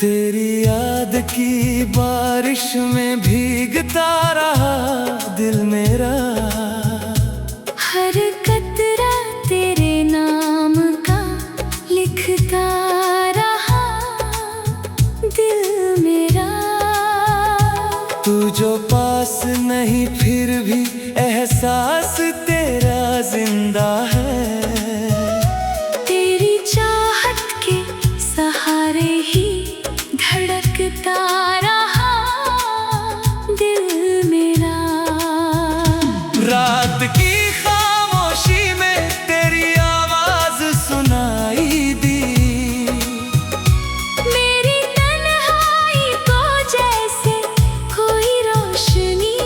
तेरी याद की बारिश में भीगता रहा दिल मेरा। हर कतरा तेरे नाम का लिखता रहा दिल मेरा। तू जो पास नहीं फिर भी एहसास तेरा जिंदा है। तेरी चाहत के सहारे ही धड़कता रहा दिल मेरा। रात की खामोशी में तेरी आवाज सुनाई दी। मेरी तन्हाई को जैसे कोई रोशनी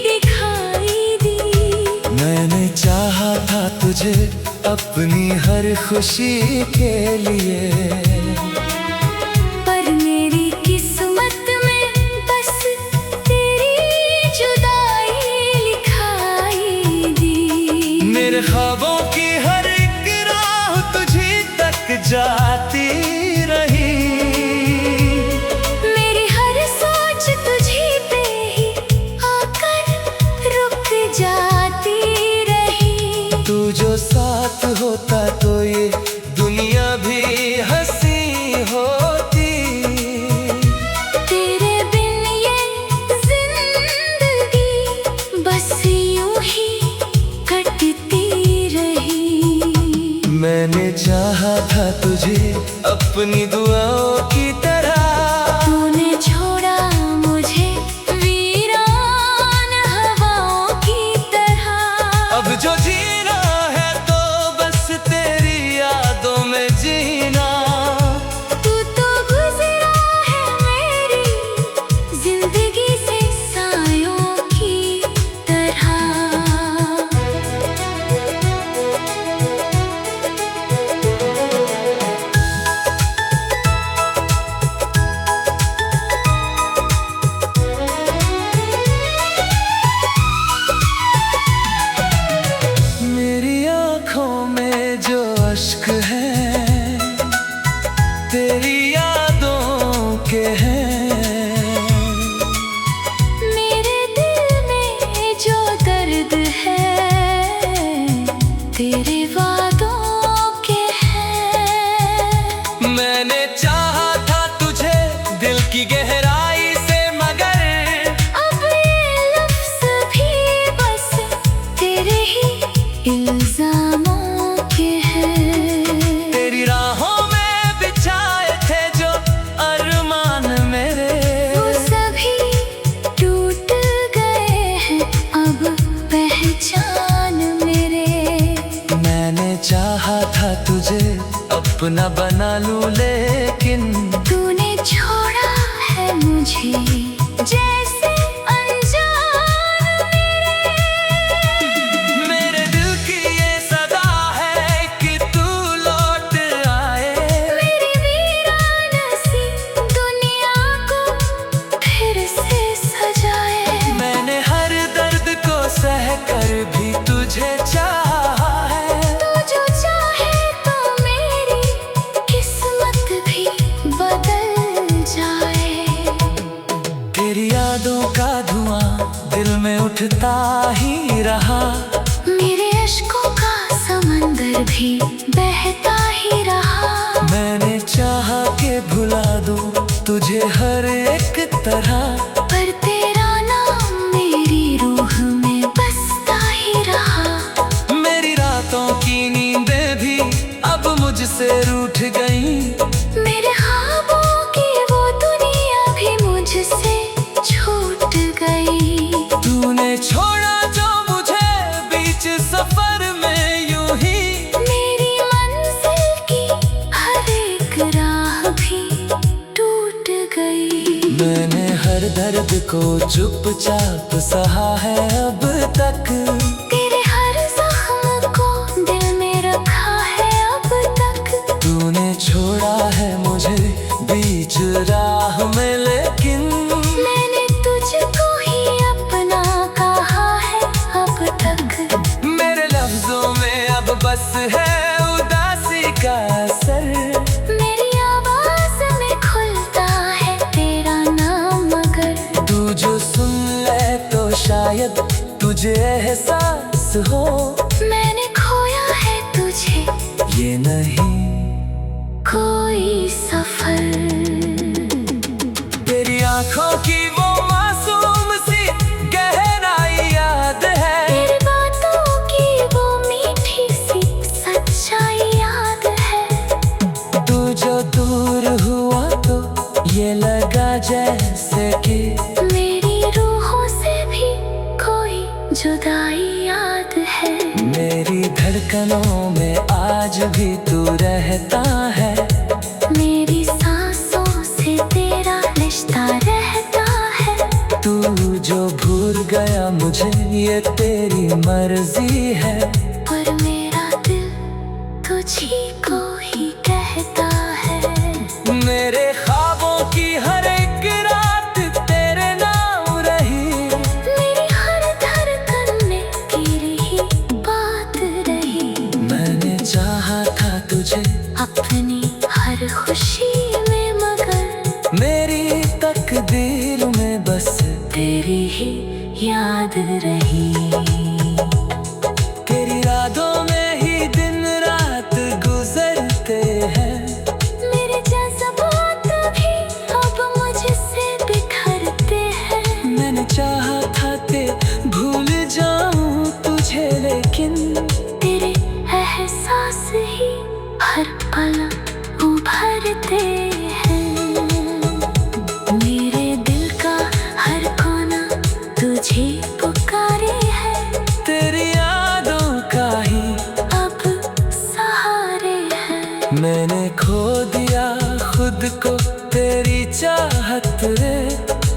दिखाई दी। मैंने चाहा था तुझे अपनी हर खुशी के लिए, पर मेरी किस्मत में बस तेरी जुदाई लिखाई दी। मेरे ख्वाबों की हर एक राह तुझी तक जाती रही। मेरी हर सोच तुझी पे ही आकर रुक जाती रही। तू जो साथ होता तो ये दुनिया भी हंसी होती। तेरे बिन ये जिंदगी बस यूं ही कटती रही। मैंने चाहा था तुझे अपनी दुआओं की तरह। तूने छोड़ा मुझे वीरान हवाओं की तरह। अब जो जीना है तो बस तेरी यादों में जीना। तू तो गुजरा है मेरी जिंदगी से सायों की तरह। मेरी आँखों में जो अश्क है तेरी यादों के हैं। मेरे दिल में जो दर्द है तेरे वादों के हैं। मैंने चाहा था तुझे दिल की गहराई से, मगर अब ये लफ्ज़ भी बस तेरे ही इल्ज़ामों के हैं। तेरी राहों में बिछाए थे जो अरमान मेरे, वो सभी टूट गए हैं अब पहचान मेरे। मैंने चाहा था तुझे अपना बना लूं लेकिन तूने छोड़ा है मुझे जैसे अनजान मेरे दिल की ये सदा है कि तू लौट आए। मेरी वीरान सी दुनिया को फिर से सजाए। मैंने हर दर्द को सह कर भी तुझे चाहा है। तू जो चाहे तो मेरी किस्मत भी बदल जाए। तेरी यादों का धुआं दिल में उठता ही रहा। मेरे अश्कों का समंदर भी बहता ही रहा। मैंने चाहा के भुला दूं तुझे हर एक तरह, पर तेरा नाम मेरी रूह में बसता ही रहा। मेरी रातों की नींदें भी अब मुझसे रूठ गईं। मेरे ख्वाबों की वो दुनिया भी मुझसे छूट गई। तूने छोड़ा जो मुझे बीच सफर में यूं ही। मेरी मंजिल की हर एक राह भी टूट गई। मैंने हर दर्द को चुपचाप सहा है अब तक। तेरे हर जख्म को दिल में रखा बस है उदासी का असर। मेरी आवाज में खुलता है तेरा नाम, मगर तू जो सुन ले तो शायद तुझे एहसास हो मैंने खोया है तुझे, ये नहीं कोई सफर। तेरी आंखों की वो मासूम सी गहराई याद है, तेरी बातों की वो मीठी सी सच्चाई याद है। तू जो दूर हुआ तो ये लगा जैसे कि मेरी रूहों से भी कोई जुदाई याद है। मेरी धड़कनों में आज भी तू रहता है, मेरी सांसों से तेरा रिश्ता रहता है। तू जो भूल गया मुझे ये तेरी मर्जी है, पर मेरा दिल तुझी को ही कहता है। मेरे ख्वाबों की हर एक रात तेरे नाम रही, मेरी हर धड़कन में तेरी ही बात रही। मैंने चाहा था तुझे अपनी हर खुशी में, मगर मेरी तकदीर में बस तेरी ही याद रही। तेरी यादों में ही दिन रात गुजरते हैं, मेरे जज्बात भी अब मुझसे बिखरते हैं। मैंने चाहा था ते भूल जाऊं तुझे, लेकिन तेरे एहसास ही हर पल उभरते हैं। मेरे दिल का हर कोना तुझे पुकारे है, तेरी यादों का ही अब सहारे हैं। मैंने खो दिया खुद को तेरी चाहत रे,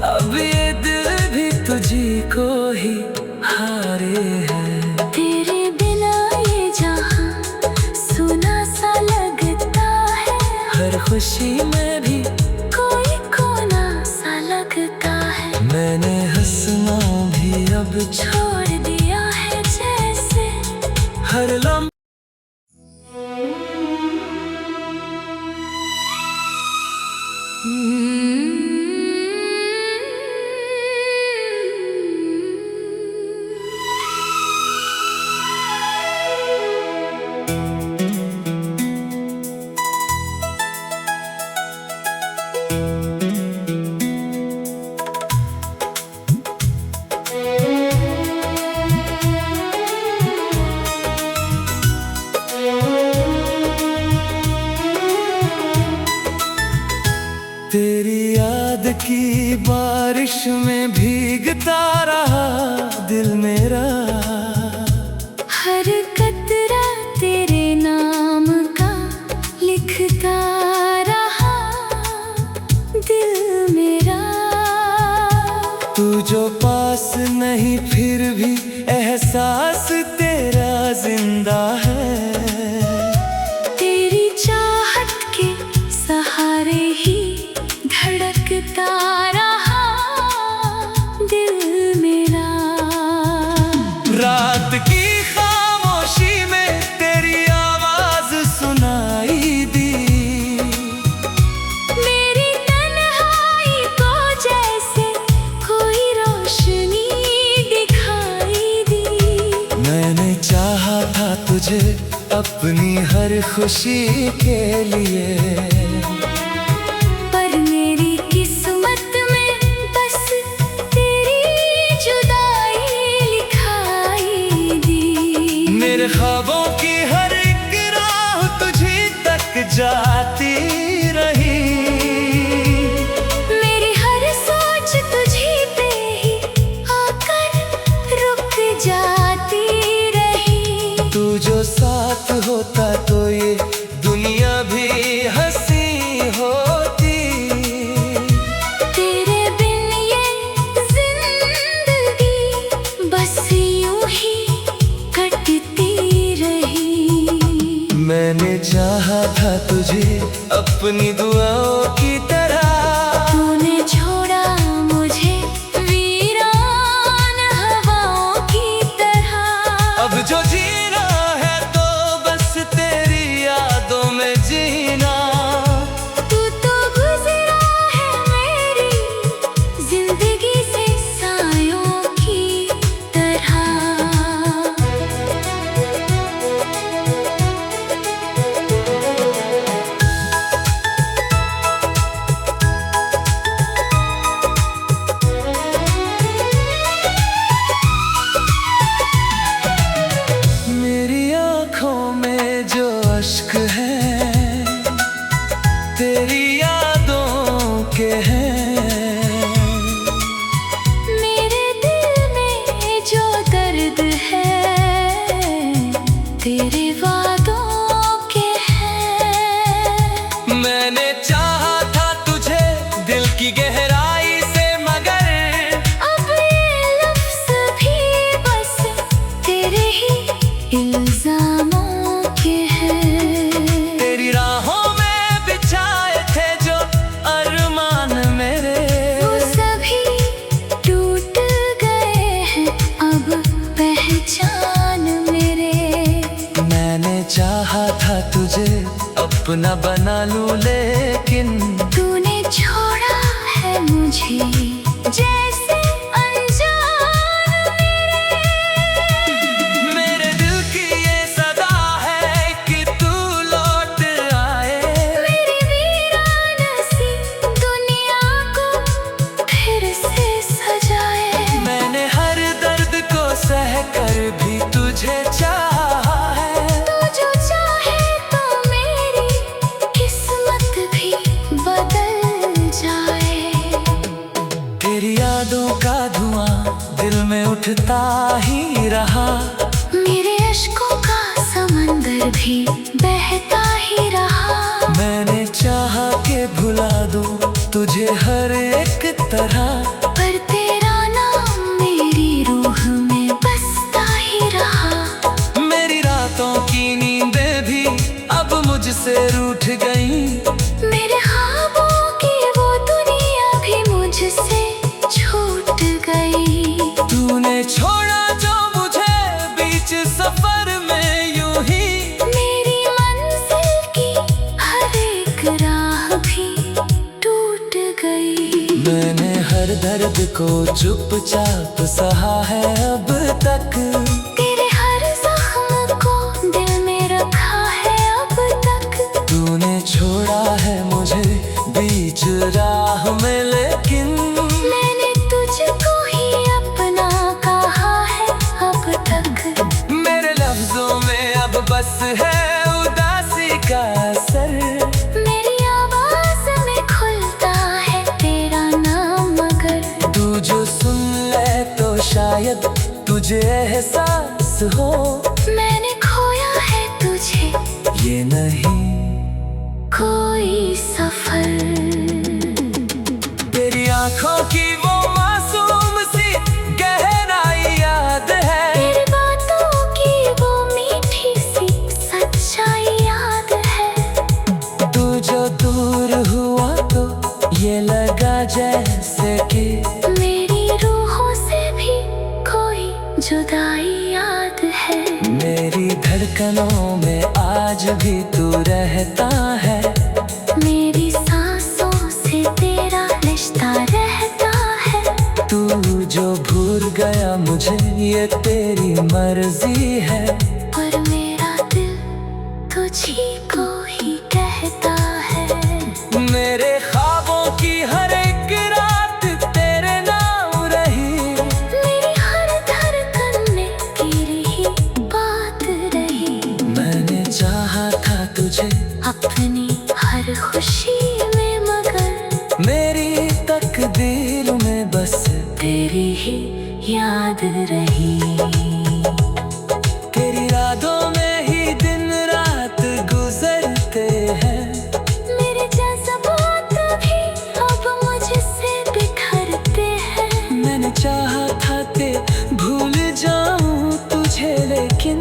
अब ये दिल भी तुझी को ही हारे है। तेरे बिना ये जहां सुना सा लगता है, हर खुशी में भी कोई कोना सा लगता है। मैंने हंसना भी अब छोड़ दिया है जैसे हर लम्हा तेरी याद की बारिश में भीगता रहा दिल मेरा, हर कतरा तेरे नाम का लिखता रहा दिल मेरा। तू जो पास नहीं फिर भी एहसास तेरा जिंदा है, तेरी चाहत के सहारे ही धड़कता रहा दिल मेरा। रात की खामोशी में तेरी आवाज सुनाई दी, मेरी तन्हाई को जैसे कोई रोशनी दिखाई दी। मैंने चाहा था तुझे अपनी हर खुशी के लिए, पर मेरी किस्मत में बस तेरी जुदाई लिखाई दी। मेरे ख्वाबों की हर एक राह तुझी तक जाती रही, मेरी हर सोच तुझी पे ही आकर रुक जाती रही। तू जो साथ होता तो ये दुनिया भी हंसी होती, तेरे बिन ये जिंदगी बस यूं ही कटती रही। मैंने चाहा था तुझे अपनी दुआओं की तरह, तूने छोड़ा मुझे वीरान हवाओं की तरह। अब जो जीना है तो बस मेरे वादों के हैं। मैंने चाहा था तुझे दिल की गहराई से, मगर अब ये लफ्ज़ भी बस तेरे ही इल्ज़ामों के हैं। तेरी राहों में बिछाए थे जो अरमान मेरे, वो सभी टूट गए हैं अब पहचान मेरे। मैंने चाहा था तुझे अपना बना लूं, लेकिन तूने छोड़ा है मुझे जैसे अनजान मेरे दिल की ये सदा है कि तू लौट आए। मेरी वीरान सी दुनिया को फिर से सजाए। मैंने हर दर्द को सह कर भी तुझे चाहा है। तू जो चाहे तो मेरी किस्मत भी बदल जाए। तेरी यादों का धुआं दिल में उठता ही रहा, मेरे अश्कों का समंदर भी बहता ही रहा। मैंने चाहा के भुला दूं तुझे हर एक तरह, पर तेरा नाम मेरी रूह में बसता ही रहा। मेरी रातों की नींदें भी अब मुझसे रूठ गईं। मेरे ख्वाबों की वो दुनिया भी मुझसे छूट गई। तूने छोड़ा जो मुझे बीच सफर में यूं ही, मेरी मंजिल की हर एक राह भी टूट गई। मैंने हर दर्द को चुपचाप सहा है अब तक। तेरे हर जख्म को दिल में रखा है अब तक। तूने छोड़ा है मुझे बीच राह में, लेकिन मैंने तुझको ही अपना कहा है अब तक। मेरे लफ्जों में अब बस है उदासी का असर। मेरी आवाज में खुलता है तेरा नाम, मगर तू जो सुन ले तो शायद तुझे एहसास हो, मैंने खोया है तुझे ये नहीं कोई सफर। तेरी आंखों की वो मासूम सी गहराई याद है, तेरी बातों की वो मीठी सी सच्चाई याद है। तू जो दूर हुआ तो ये लगा जैसे कि मेरी रूहों से भी कोई जुदाई याद है। मेरी धड़कनों में आज भी तू रहता है। मेरी सांसों से तेरा रिश्ता रहता है। तू जो भूल गया मुझे ये तेरी मर्जी है, पर मेरा दिल तुझी को ही कहता है। मेरे ख्वाबों की हर एक रात तेरे नाम रही। मेरी हर धड़कन में तेरी ही बात रही। मैंने चाहा था तुझे अपनी हर खुशी में, मगर मेरी तकदीर में बस तेरी ही याद रही। तेरी यादों में ही दिन रात गुजरते हैं। मेरे जज्बात भी अब मुझसे बिखरते हैं। मैंने चाहा था कि भूल जाऊं तुझे, लेकिन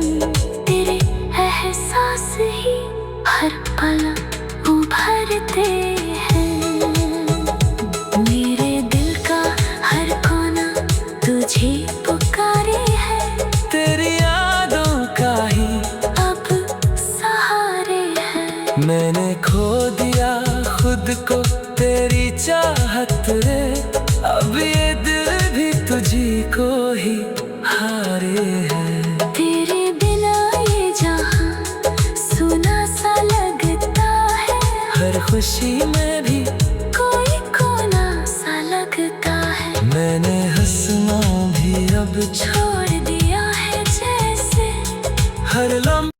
तेरे एहसास ही हर पल उभरते हैं। मेरे दिल का हर कोना तुझे पुकारे है। तेरी यादों का ही अब सहारे हैं। मैंने खो दिया खुद को तेरी चाहत रे, अब ये दिल भी तुझी को ही हारे है। तेरे बिना ये जहां सुना सा लगता है। हर खुशी में भी कोई कोना सा लगता है। मैंने हंसना भी अब छोड़ दिया है जैसे हर लम्हा।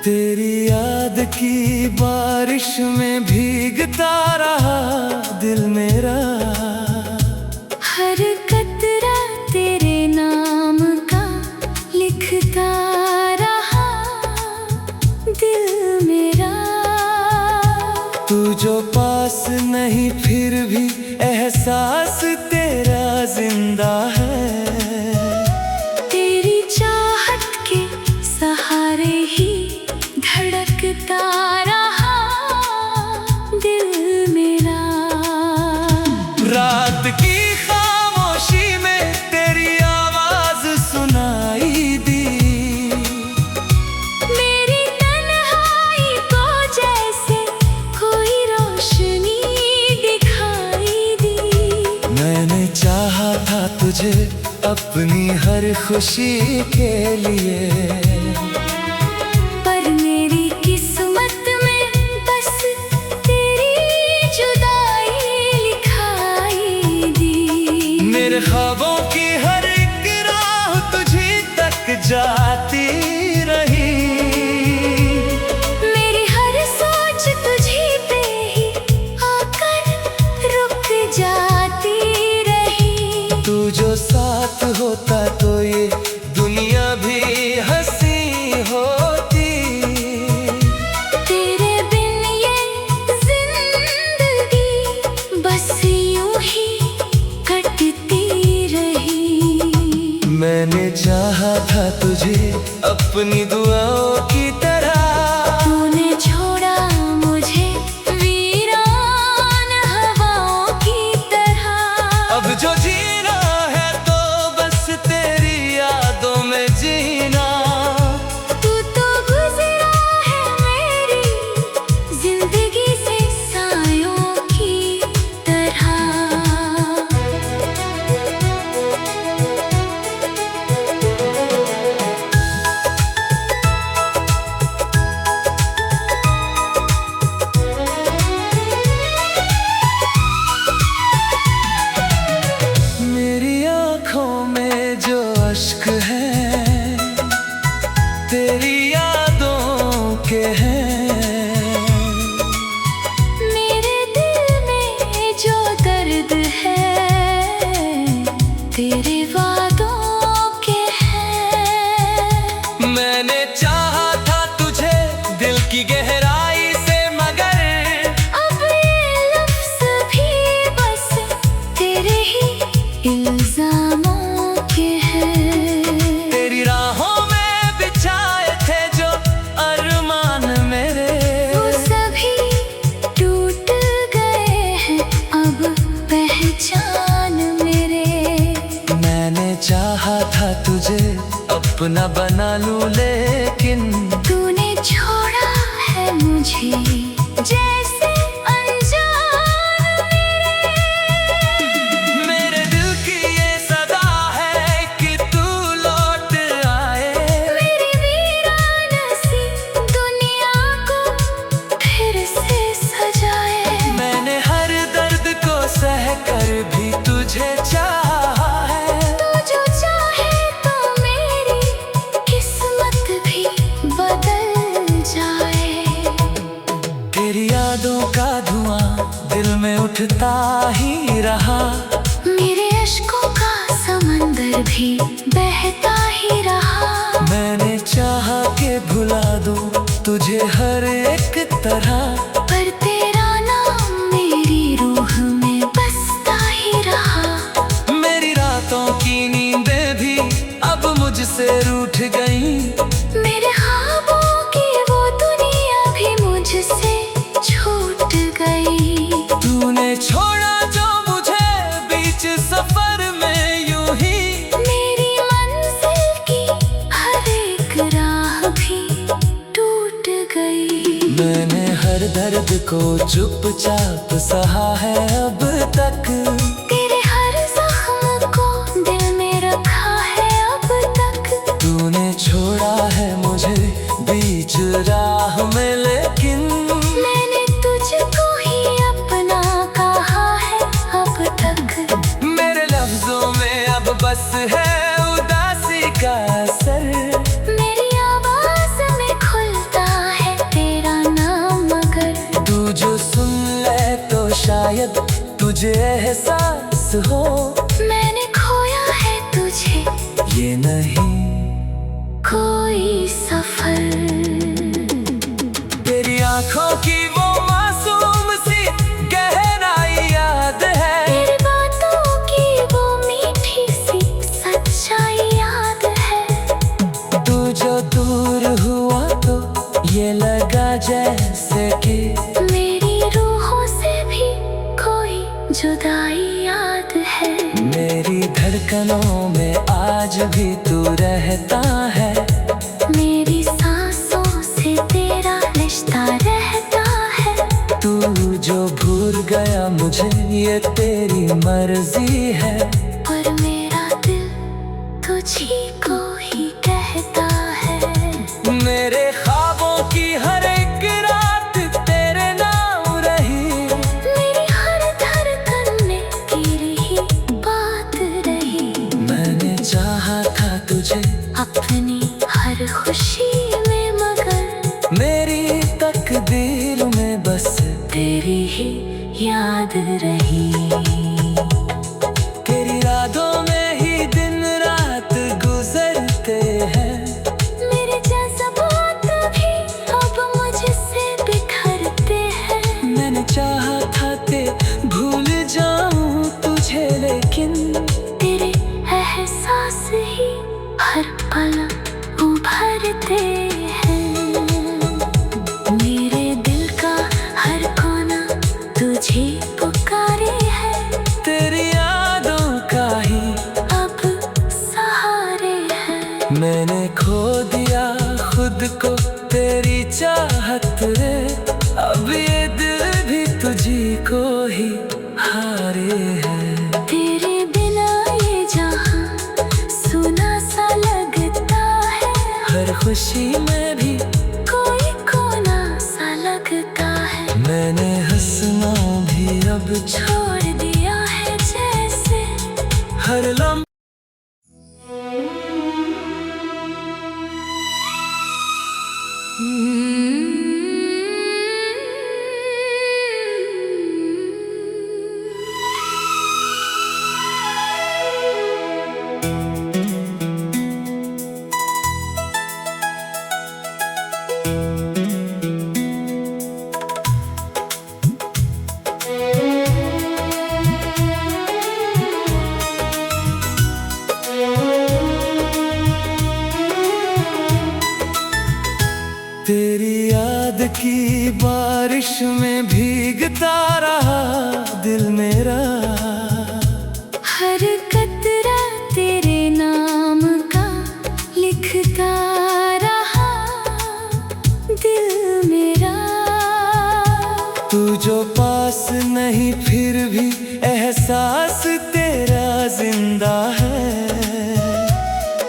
तेरी याद की बारिश में भीगता रहा दिल मेरा, हर कतरा तेरे नाम का लिखता रहा दिल मेरा। तू जो पास नहीं फिर भी एहसास तेरा जिंदा है। तेरी चाहत के सहारे ही धड़कता रहा दिल मेरा। रात की खामोशी में तेरी आवाज सुनाई दी, मेरी तन्हाई को जैसे कोई रोशनी दिखाई दी। मैंने चाहा था तुझे अपनी हर खुशी के लिए, मेरे ख्वाबों की हर एक राह तुझी तक जाती रही। मेरी हर सोच तुझी पे ही आकर रुक जाती रही। तू जो साथ होता तो ये दुनिया भी हंसी होती। तेरे बिन ये जिंदगी बस यूं ही मैंने चाहा था तुझे अपनी दुआओं की तरह, तूने छोड़ा मुझे वीरान हवाओं की तरह। अब जो जीना है तो बस तेरी यादों में जीना। तू तो गुजरा है मेरी जिंदगी से सायों की तरह। अश्क है तेरी यादों के हैं, मेरे दिल में जो दर्द है तेरे वादों के हैं। मैंने चाहा था तुझे दिल की गहराई से, मगर अब ये लफ्ज़ भी बस तेरे ही इल्ज़ामों के हैं। तेरी राहों में बिछाए थे जो अरमान मेरे, वो सभी टूट गए हैं अब पहचान मेरे। मैंने चाहा था तुझे अपना बना लूं लेकिन तूने छोड़ा है मुझे जैसे अनजान मेरे दिल की ये सदा है कि तू लौट आए। मेरी वीरान सी दुनिया को फिर से सजाए। मैंने हर दर्द को सह कर भी तुझे चाहा है। तू जो चाहे तो मेरी किस्मत भी बदल जाए। तेरी यादों का धुआं दिल में उठता ही रहा, मेरे अश्कों का समंदर भी बहता ही रहा। मैंने चाहा कि भुला दूं तुझे हर एक तरह, पर तेरा नाम मेरी रूह में बसता ही रहा। मेरी रातों की नींदें भी अब मुझसे रूठ गईं। मेरे ख्वाबों की वो दुनिया भी मुझसे छूट गई। तूने छोड़ा जो मुझे बीच सफर में यूं ही, मेरी मंजिल की हर एक राह भी टूट गई। मैंने हर दर्द को चुपचाप सहा है अब तक, तेरे हर जख्म को दिल में रखा का असर। मेरी आवाज में खुलता है तेरा नाम, मगर तू जो सुन ले तो शायद तुझे एहसास हो मैंने खोया है तुझे, ये नहीं कोई सफर। तेरी आंखों की वो मासूम सी गहराई याद है, तेरी बातों की वो मीठी सी सच्चाई याद है। तू जो दूर हुआ तो ये लगा जैसे कि मेरी रूहों से भी कोई जुदाई याद है। मेरी धड़कनों में आज भी तू रहता है, मेरी सांसों से तेरा रिश्ता रहता है। तू जो भूल गया मुझे ये तेरी मर्जी है, पर मेरा दिल तुझी को ही कहता है। मेरे ख्वाबों की हर एक रात तेरे नाम रही, मेरी हर धड़कन में तेरी ही बात रही। मैंने चाहा था तुझे अपनी हर खुशी में, मगर मेरी तकदीर में बस तेरी ही याद रही। तेरी यादों में ही दिन रात गुजरते हैं, मेरे जज्बात भी अब मुझसे बिखरते हैं। मैंने चाहा था ते भूल जाऊं तुझे, लेकिन तेरे एहसास ही हर पल उभरते हैं। मेरे दिल का हर कोना तुझे पुकारे है, तेरी यादों का ही अब सहारे हैं। मैंने खो दिया खुद को तेरी चाहत रे, अब ये दिल भी तुझी को ही हारे है। तेरे बिना ये जहां सुना सा लगता है, हर खुशी में भी कोई कोना सा लगता है। मैंने हंसना भी अब छोड़ दिया है जैसे हर लम्हा तेरी याद की बारिश में भीगता रहा दिल मेरा, हर कतरा तेरे नाम का लिखता रहा दिल मेरा। तू जो पास नहीं फिर भी एहसास तेरा जिंदा है,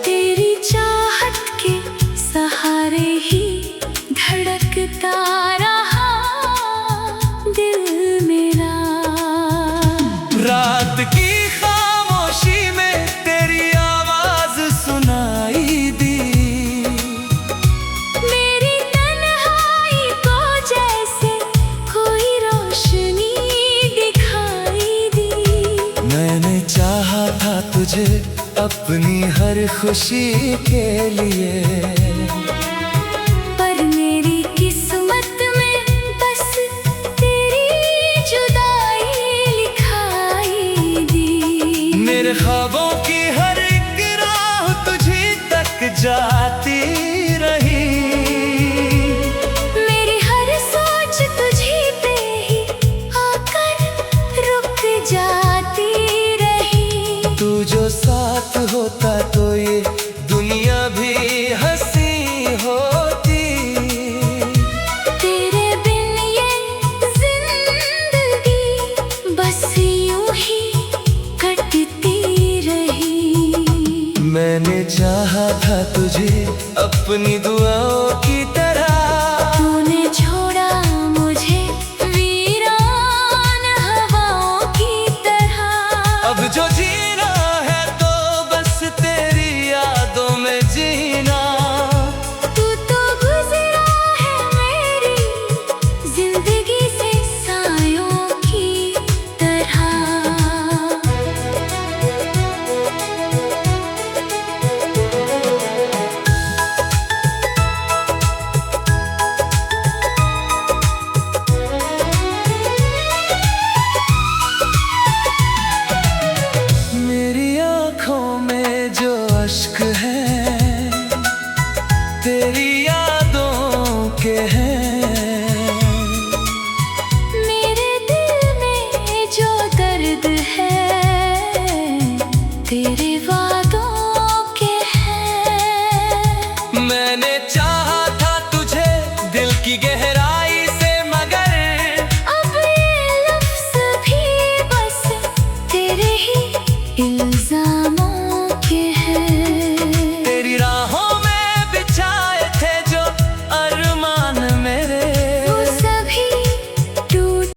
तेरी चाहत के सहारे ही धड़कता रहा दिल मेरा। रात की खामोशी में तेरी आवाज सुनाई दी, मेरी तन्हाई को जैसे कोई रोशनी दिखाई दी। मैंने चाहा था तुझे अपनी हर खुशी के लिए, पर मेरी किस्मत में बस तेरी जुदाई लिखाई दी। मेरे ख्वाबों की हर एक राह तुझी तक जाती रही, मेरी हर सोच तुझी पे ही आकर रुक जाती रही। तू जो साथ होता तो ये दुनिया भी हंसी होती, तेरे बिन ये जिंदगी बस यूं ही कटती रही। मैंने चाहा था तुझे अपनी दुआओं की तरह, तूने छोड़ा मुझे वीरान हवाओं की तरह। अब जो जीना है तो बस तेरी यादों में है। तेरी